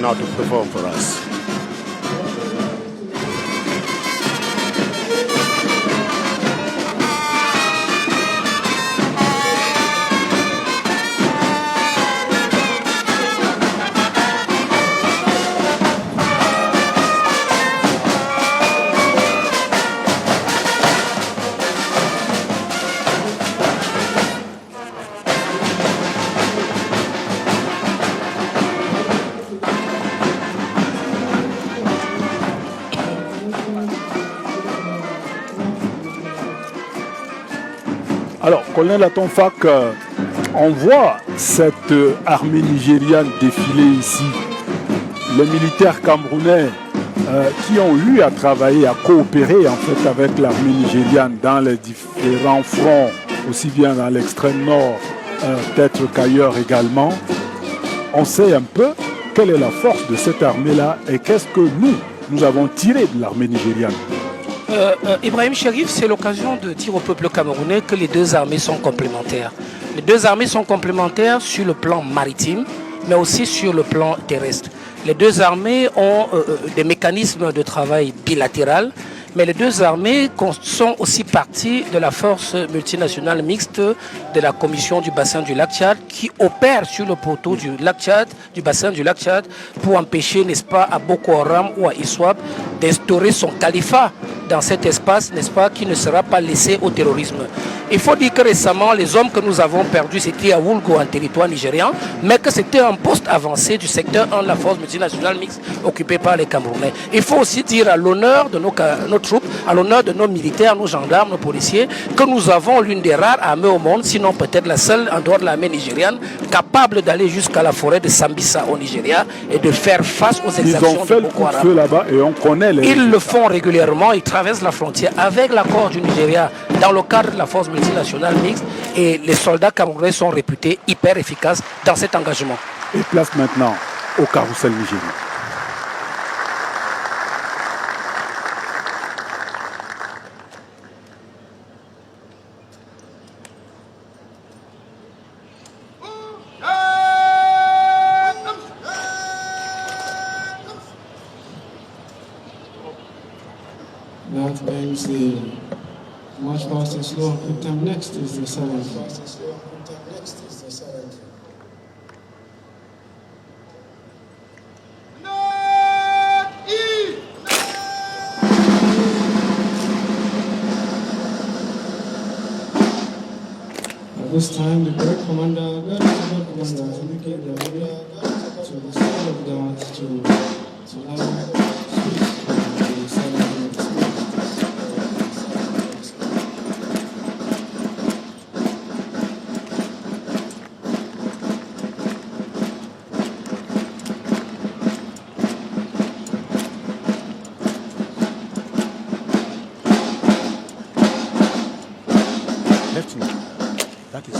Now to perform for us. Alors, colonel Atonfak, on voit cette armée nigériane défiler ici. Les militaires camerounais qui ont eu à travailler, à coopérer en fait avec l'armée nigériane dans les différents fronts, aussi bien dans l'extrême nord, peut-être qu'ailleurs également. On sait un peu quelle est la force de cette armée-là et qu'est-ce que nous avons tiré de l'armée nigériane. Ibrahim Cherif, c'est l'occasion de dire au peuple camerounais que les deux armées sont complémentaires. Les deux armées sont complémentaires sur le plan maritime, mais aussi sur le plan terrestre. Les deux armées ont des mécanismes de travail bilatéral, mais les deux armées sont aussi partie de la force multinationale mixte de la commission du bassin du lac Tchad qui opère sur le poteau du lac Tchad, du bassin du lac Tchad, pour empêcher, n'est-ce pas, à Boko Haram ou à ISWAP d'instaurer son califat dans cet espace, n'est-ce pas, qui ne sera pas laissé au terrorisme. Il faut dire que récemment, les hommes que nous avons perdus, c'était à Woulgo, en territoire nigérian, mais que c'était un poste avancé du secteur 1 de la force multinationale mixte occupée par les Camerounais. Il faut aussi dire à l'honneur de nos troupes, à l'honneur de nos militaires, nos gendarmes, nos policiers, que nous avons l'une des rares armées au monde, sinon peut-être la seule en dehors de l'armée nigériane, capable d'aller jusqu'à la forêt de Sambisa au Nigeria et de faire face aux exactions de Boko Haram. Ils ont fait le coup de feu là-bas et on connaît les Ils le font régulièrement, ils traversent la frontière avec l'accord du Nigeria dans le cadre de la force multinationale mixte et les soldats camerounais sont réputés hyper efficaces dans cet engagement. Et place maintenant au carrousel nigérien. That ends the march past and slow and quick time. Next is the silent. At this time, the bird commander indicate the area to the side of that to allow space for the silent. That is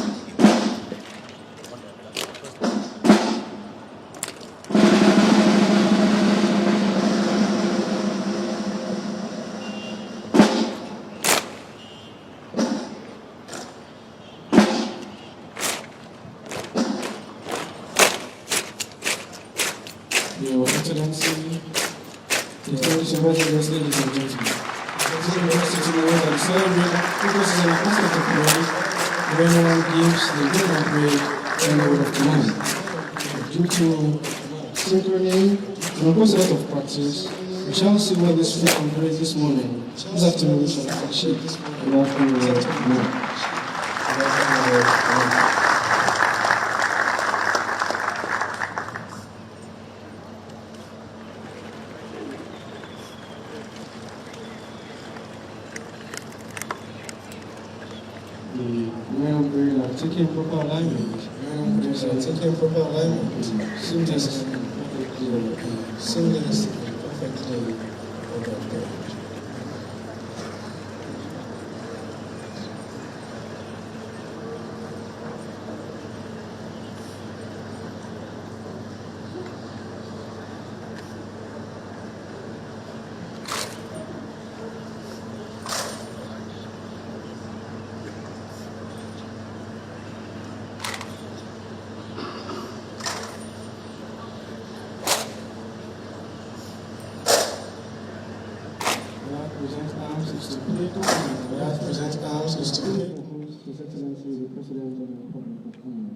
Your Excellency, distinguished ambassadors, ladies and gentlemen, President of the City and celebrate because it's an aspect of life when one gives the good and great and the word of command. Due to synchrony and of course a lot of practice, we shall see what this week and praise this morning. This afternoon we shall achieve and afternoon we will know. Taking proper alignment. Taking proper alignment. Seamless. Seamless. Perfectly. present arms is to pay to Ghana. That present arms is to pay to His Excellency the President of the Republic of Ghana.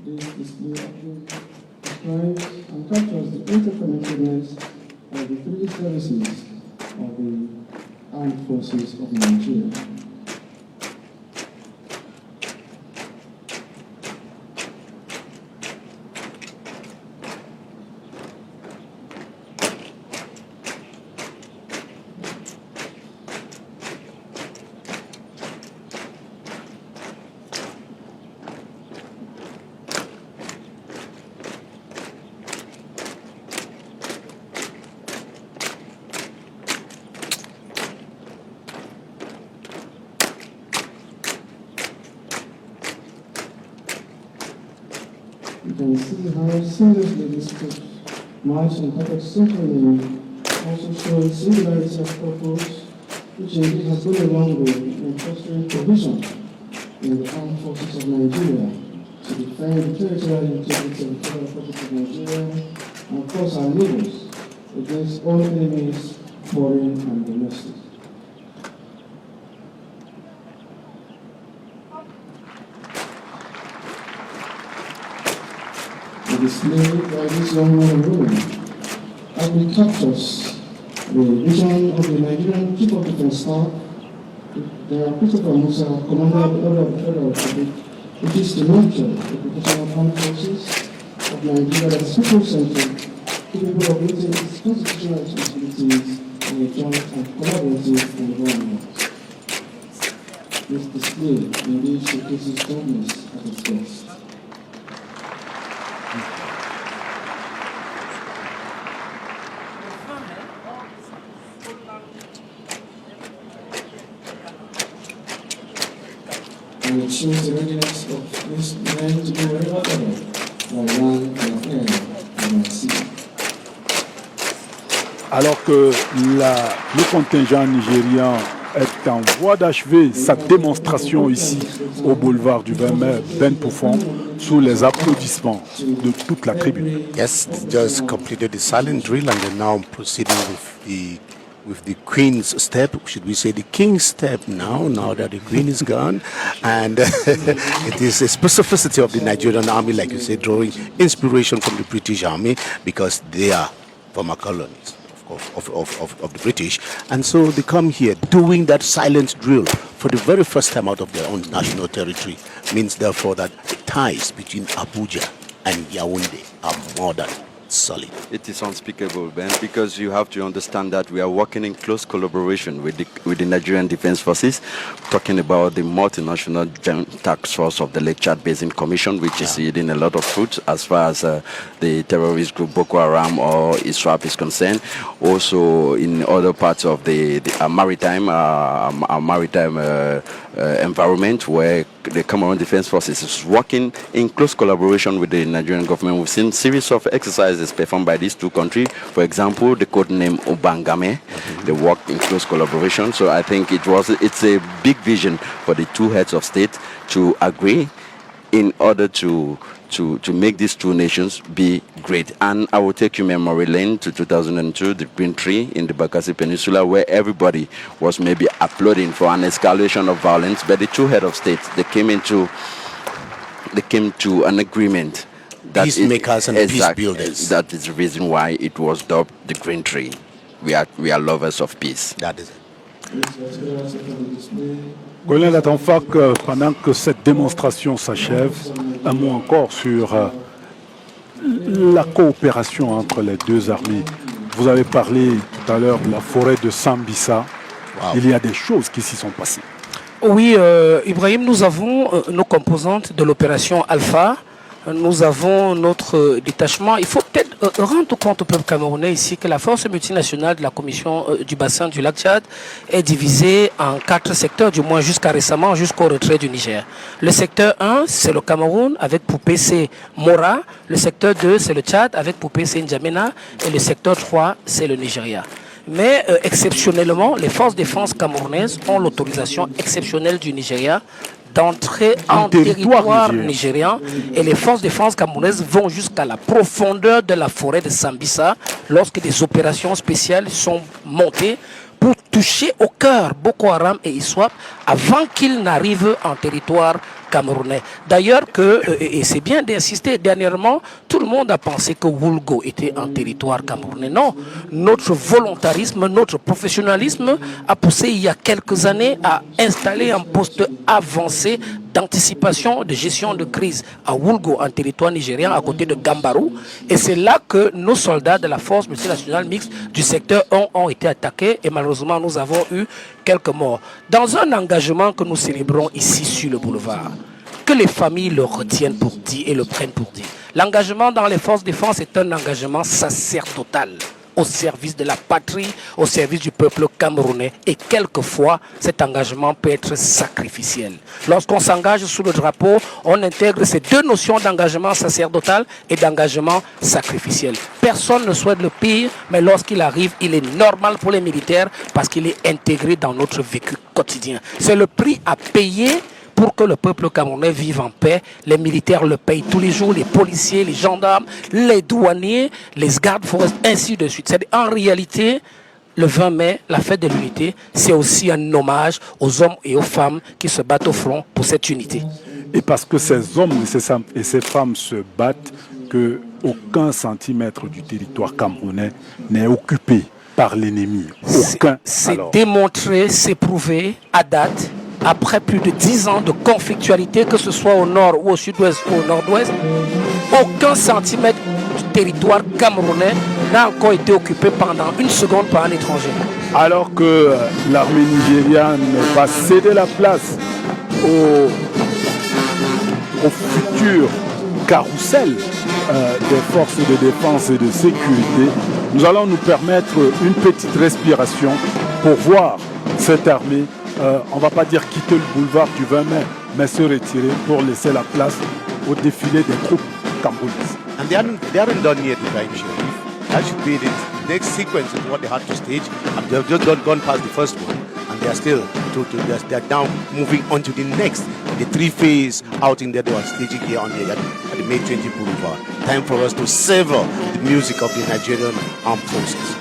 This display describes and captures the interconnectedness of the three services of the Armed Forces of Nigeria. You can see how seamlessly this troops march in perfect synchrony, also showing singularity of purpose, which indeed has gone a long way in fostering cohesion in the armed forces of Nigeria to defend the territorial integrity of the Federal Republic of Nigeria and of course our neighbors against all enemies, foreign and domestic. Displayed by this young man and woman actually captures the vision of the Nigerian Chief of Defense Staff, the Christopher Musa, Commander of the Order of the Federal Republic, which is to nurture the professional armed forces of Nigeria that is people-centric, capable of meeting its constitutional responsibilities in a joint and collaborative environment. This display indeed showcases boldness at its best. And it shows the readiness of these men to do whatever by land, by air, and by sea. Alors que le contingent nigérian est en voie d'achever sa démonstration ici au boulevard du 20 mai, Ben Poufon, sous les applaudissements de toute la tribune. Yes, just completed the silent drill and they're now proceeding with the Queen's step, should we say the King's step now that the Queen is gone. And it is a specificity of the Nigerian Army, like you said, drawing inspiration from the British Army because they are former colonies of the British. And so they come here doing that silent drill for the very first time out of their own national territory. Means therefore that the ties between Abuja and Yaoundé are more than solid. It is unspeakable, Ben, because you have to understand that we are working in close collaboration with the Nigerian Defense Forces, talking about the multinational joint task force of the Lake Chad Basin Commission, which is yielding a lot of fruits as far as the terrorist group Boko Haram or ISWAP is concerned. Also, in other parts of the maritime environment, where the Cameroon Defense Forces is working in close collaboration with the Nigerian government. We've seen series of exercises performed by these two countries. For example, the code name Obangame, they work in close collaboration. So I think it's a big vision for the two heads of state to agree in order to make these two nations be great. And I will take you memory lane to 2002, the Green Tree in the Bakassi Peninsula, where everybody was maybe applauding for an escalation of violence, but the two heads of states, they came to an agreement. Peacemakers and peace builders. That is the reason why it was dubbed the Green Tree. We are lovers of peace. That is it. Colonel Atanfak, pendant que cette démonstration s'achève, un mot encore sur la coopération entre les deux armées. Vous avez parlé tout à l'heure de la forêt de Sambisa. Wow. Il y a des choses qui s'y sont passées. Oui, Ibrahim, nous avons nos composantes de l'opération Alpha nous avons notre détachement. Il faut peut-être rendre compte au peuple camerounais ici que la force multinationale de la commission du bassin du lac Tchad est divisée en 4 secteurs, du moins jusqu'à récemment, jusqu'au retrait du Niger. Le secteur 1, c'est le Cameroun avec pour PC Mora. Le secteur 2, c'est le Tchad avec pour PC N'Djamena. Et le secteur 3, c'est le Nigeria. Mais exceptionnellement, les forces de défense camerounaises ont l'autorisation exceptionnelle du Nigeria d'entrer en territoire nigérian, et les forces de défense camerounaises vont jusqu'à la profondeur de la forêt de Sambisa lorsque des opérations spéciales sont montées pour toucher au cœur Boko Haram et ISWAP avant qu'ils n'arrivent en territoire camerounais. D'ailleurs, et c'est bien d'insister, dernièrement, tout le monde a pensé que Woulgo était en territoire camerounais. Non, notre volontarisme, notre professionnalisme a poussé il y a quelques années à installer un poste avancé d'anticipation, de gestion de crise à Woulgo, en territoire nigérien, à côté de Gambarou. Et c'est là que nos soldats de la force multinationale mixte du secteur 1 ont été attaqués et malheureusement nous avons eu quelques morts. Dans un engagement que nous célébrons ici sur le boulevard, que les familles le retiennent pour dit et le prennent pour dit. L'engagement dans les forces de défense est un engagement sacerdotal au service de la patrie, au service du peuple camerounais. Et quelquefois, cet engagement peut être sacrificiel. Lorsqu'on s'engage sous le drapeau, on intègre ces deux notions d'engagement sacerdotal et d'engagement sacrificiel. Personne ne souhaite le pire, mais lorsqu'il arrive, il est normal pour les militaires parce qu'il est intégré dans notre vécu quotidien. C'est le prix à payer pour que le peuple camerounais vive en paix. Les militaires le payent tous les jours, les policiers, les gendarmes, les douaniers, les gardes forestiers, ainsi de suite. C'est en réalité, le 20 mai, la fête de l'unité, c'est aussi un hommage aux hommes et aux femmes qui se battent au front pour cette unité. Et parce que ces hommes et ces femmes se battent, que aucun centimètre du territoire camerounais n'est occupé par l'ennemi. Aucun. C'est démontré, c'est prouvé à date. Après plus de 10 ans de conflictualité, que ce soit au nord ou au sud-ouest ou au nord-ouest, aucun centimètre du territoire camerounais n'a encore été occupé pendant une seconde par un étranger. Alors que l'armée nigériane va céder la place au futur carrousel des forces de défense et de sécurité, nous allons nous permettre une petite respiration pour voir cette armée, on ne va pas dire quitter le boulevard du 20 mai, mais se retirer pour laisser la place au défilé des troupes camerounaises. And they haven't done yet, Ibrahim Sharif. That should be the next sequence of what they had to stage. And they've just gone past the first one, and they are still they're now moving on to the next, the 3-phase outing that they were staging here on at the May 20 Boulevard. Time for us to savor the music of the Nigerian Armed Forces.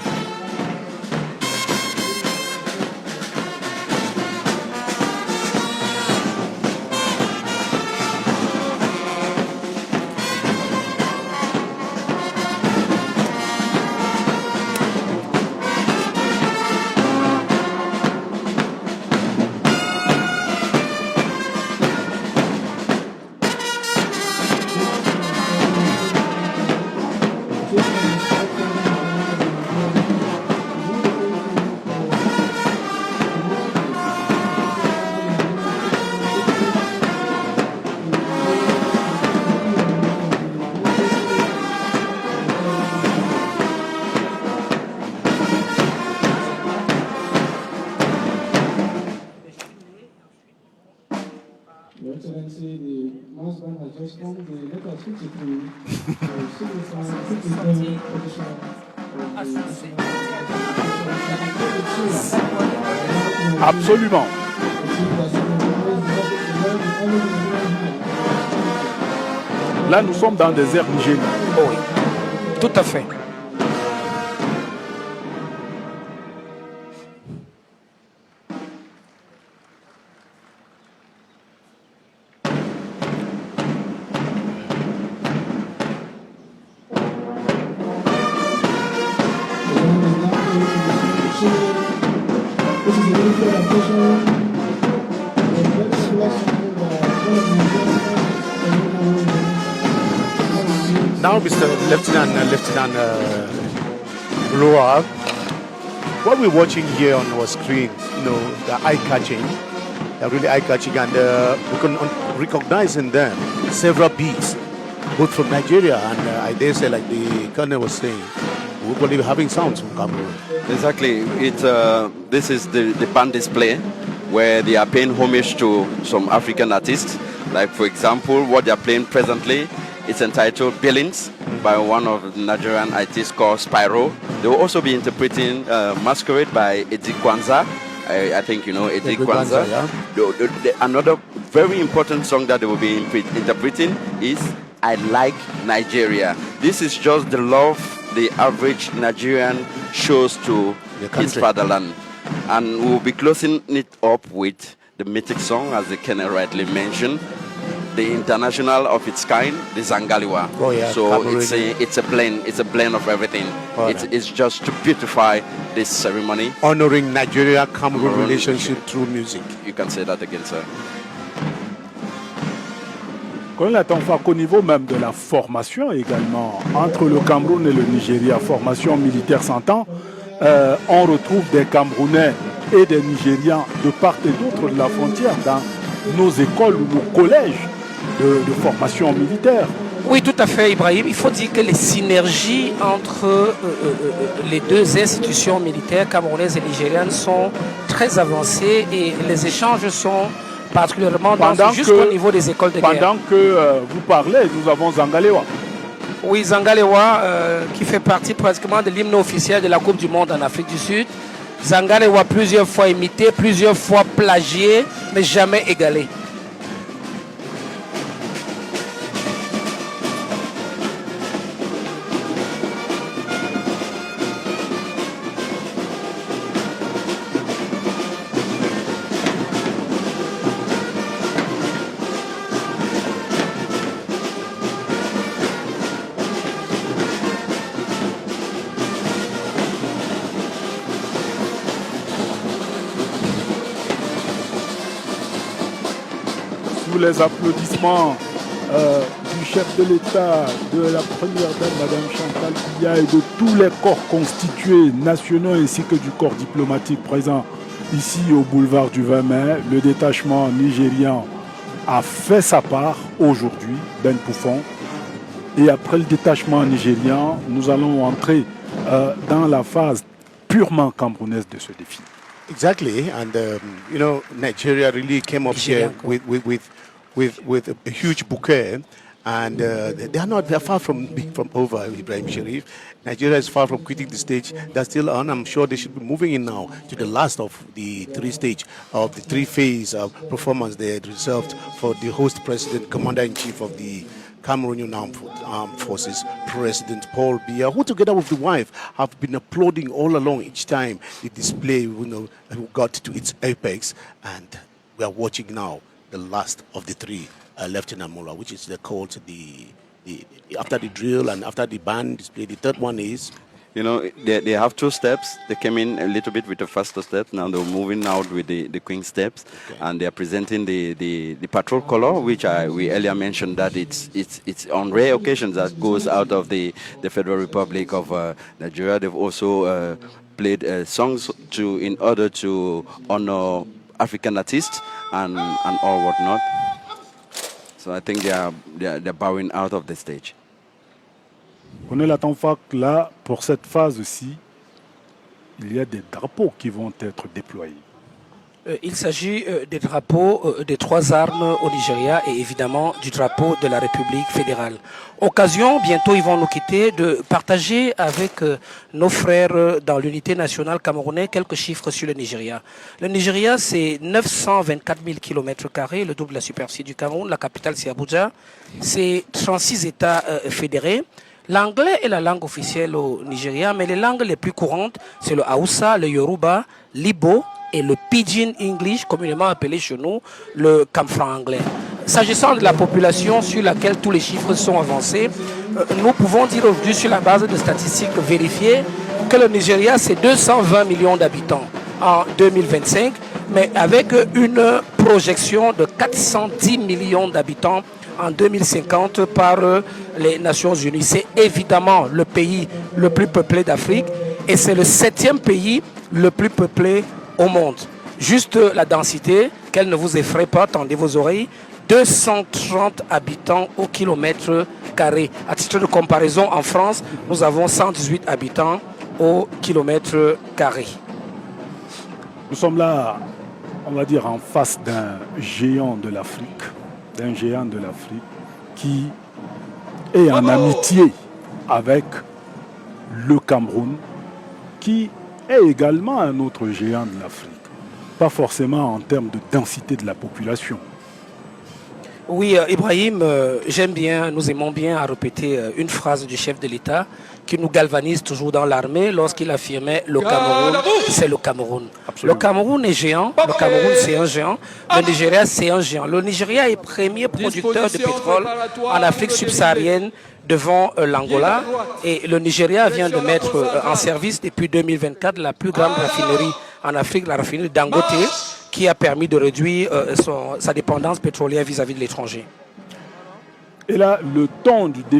Your Excellency, the mass band has just come. The letter 53 signify 53rd edition Absolument. Là, nous sommes dans des airs nigériens. Oh oui, tout à fait. Now, Mr. Lieutenant Bloa, what we're watching here on our screen, they're eye-catching. They're really eye-catching, and we can recognize in them several beats both from Nigeria and I dare say, like the Colonel was saying, we will be having sounds from Cameroon. Exactly. This is the band display where they are paying homage to some African artists. Like, for example, what they are playing presently, it's entitled Billings by one of the Nigerian artists called Spyro. They will also be interpreting Masquerade by Eddie Kwanzaa. I think you know Eddie Kwanzaa. Yeah. Another very important song that they will be interpreting is I Like Nigeria. This is just the love the average Nigerian shows to his fatherland. And we'll be closing it up with the mythic song, as the Colonel rightly mentioned, the international of its kind, the Zangaliwa. Oh yeah. So Cameroon. it's a blend of everything. It's just to beautify this ceremony. Honoring Nigeria-Cameroon relationship through music. You can say that again, sir. Colonel Atonfa, qu'au niveau même de la formation également, entre le Cameroun et le Nigeria, formation militaire s'entend, on retrouve des Camerounais et des Nigérians de part et d'autre de la frontière dans nos écoles ou nos collèges de formation militaire. Oui, tout à fait, Ibrahim. Il faut dire que les synergies entre les deux institutions militaires camerounaises et nigérianes sont très avancées et les échanges sont particulièrement denses jusqu'au niveau des écoles de guerre. Pendant que vous parlez, nous avons Zangalewa. Oui, Zangalewa, qui fait partie pratiquement de l'hymne officiel de la Coupe du Monde en Afrique du Sud. Zangalewa plusieurs fois imité, plusieurs fois plagié, mais jamais égalé. Les applaudissements du chef de l'État, de la première dame, Madame Chantal Biya, et de tous les corps constitués nationaux ainsi que du corps diplomatique présent ici au boulevard du 20 mai. Le détachement nigérian a fait sa part aujourd'hui, Ben Poufon. Et après le détachement nigérian, nous allons entrer dans la phase purement camerounaise de ce défi. Exactly, and you know, Nigeria really came up here with a huge bouquet, and they're far from being from over, Ibrahim Sharif. Nigeria is far from quitting the stage. They're still on. I'm sure they should be moving in now to the last of the three-phase performance they had reserved for the host president, commander-in-chief of the Cameroonian Armed Forces, President Paul Biya, who together with the wife have been applauding all along each time the display got to its apex. And we are watching now the last of the three, Lieutenant Mola, which is called the after the drill and after the band display. The third one is, you know, they have two steps. They came in a little bit with the faster steps. Now they're moving out with the Queen steps, okay. And they are presenting the patrol color, which we earlier mentioned that it's on rare occasions that goes out of the Federal Republic of Nigeria. They've also played songs in order to honor African artists and all whatnot. So I think they're bowing out of the stage. On est là, là, pour cette phase-ci, il y a des drapeaux qui vont être déployés. Il s'agit des drapeaux des trois armes au Nigeria et évidemment du drapeau de la République fédérale. Occasion, bientôt ils vont nous quitter, de partager avec nos frères dans l'unité nationale camerounaise quelques chiffres sur le Nigeria. Le Nigeria, c'est 924 000 km², le double de la superficie du Cameroun. La capitale, c'est Abuja. C'est 36 États fédérés. L'anglais est la langue officielle au Nigeria, mais les langues les plus courantes, c'est le Hausa, le Yoruba, l'Ibo et le Pidgin English, communément appelé chez nous le camfran anglais. S'agissant de la population sur laquelle tous les chiffres sont avancés, nous pouvons dire aujourd'hui sur la base de statistiques vérifiées que le Nigeria, c'est 220 millions d'habitants en 2025, mais avec une projection de 410 millions d'habitants en 2050 par les Nations Unies. C'est évidemment le pays le plus peuplé d'Afrique et c'est le 7e pays le plus peuplé au monde. Juste la densité, qu'elle ne vous effraie pas, tendez vos oreilles, 230 habitants au kilomètre carré. À titre de comparaison, en France, nous avons 118 habitants au kilomètre carré. Nous sommes là, on va dire, en face d'un géant de l'Afrique, qui est en amitié avec le Cameroun, qui est également un autre géant de l'Afrique. Pas forcément en termes de densité de la population. Oui, Ibrahim, nous aimons bien à répéter une phrase du chef de l'État qui nous galvanise toujours dans l'armée lorsqu'il affirmait « Le Cameroun, c'est le Cameroun ». Le Cameroun est géant, le Cameroun c'est un géant, le Nigeria c'est un géant. Le Nigeria est premier producteur de pétrole en Afrique subsaharienne devant l'Angola et le Nigeria vient de mettre en service depuis 2024 la plus grande raffinerie en Afrique, la raffinerie Dangote, qui a permis de réduire sa dépendance pétrolière vis-à-vis de l'étranger. Et là, le temps du